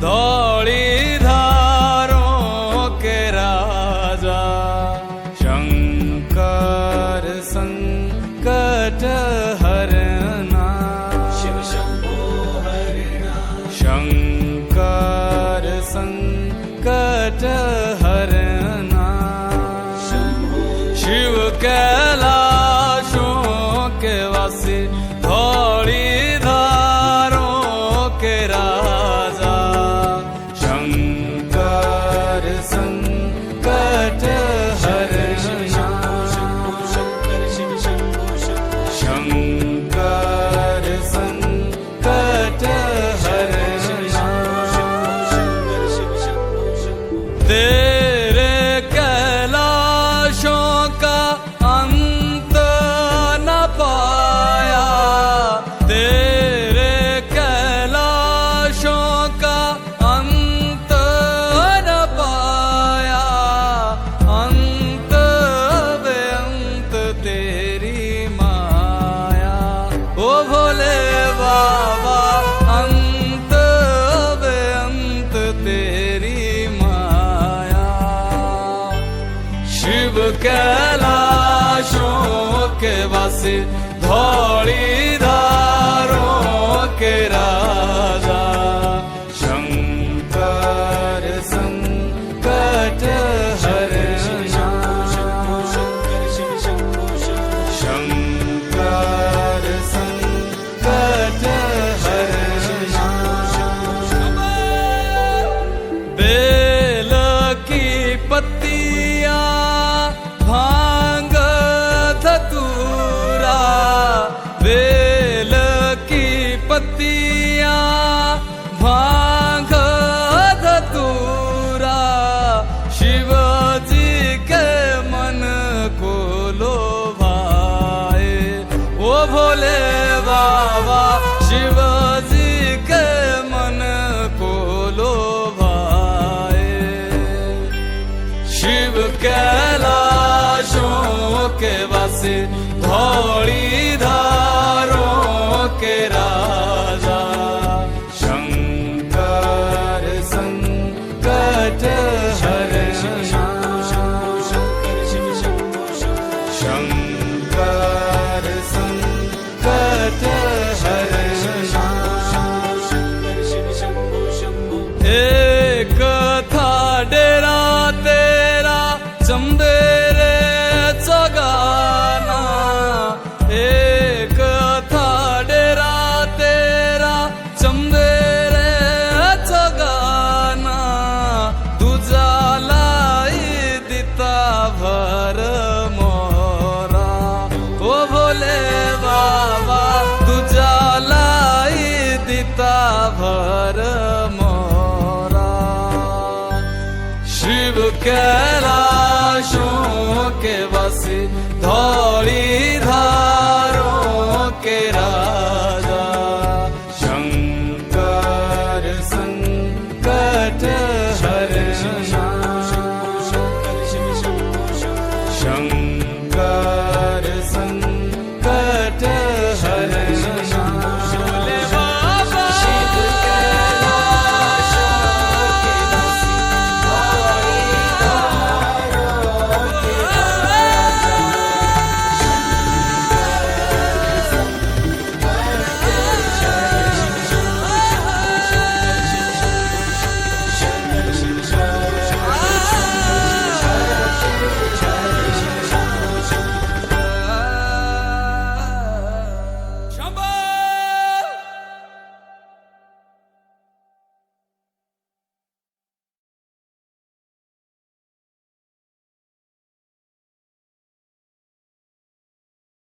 धौली धारों के राजा शंकर संकट हरना शिव शंभो हरिणा शंकर संकट हरना शिव कैलाशों के वासी धौली धारों के राजा शंकर संकट हरना शंकर शिव शंभो शंकर संकट हरना तेरे कैलाशों का अंत न पाया तेरे कैलाशों का अंत न पाया अंत बेअंत तेरी माया ओ भोले बाबा अंत बेअंत तेरी माया शिव कैलाशों के वासी धौली धारों के राजा शंकर संकट हरना शंकर शिव शंभो शंकर संकट हरना बेल की पत्तियां भांग धतूरा बेल की पत्तियां भांग धतूरा शिव जी के मन को लोभाए ओ भोले बाबा शिव जी के मन को लोभाए शिव कैलाशों के वासी धौली धारों के राजा शंकर संकट हरना शंकर शिव शंभो शंकर संकट हरना शंकर शिव शंभो एक था डेरा तेरा चंदेरे चगाना एक था डेरा तेरा चंदेरे चगाना तुझा लाई दिता भर मोरा ओ भोले बाबा तुझा लाई दिता भर मोरा शिव कैलाशों के वासी धौली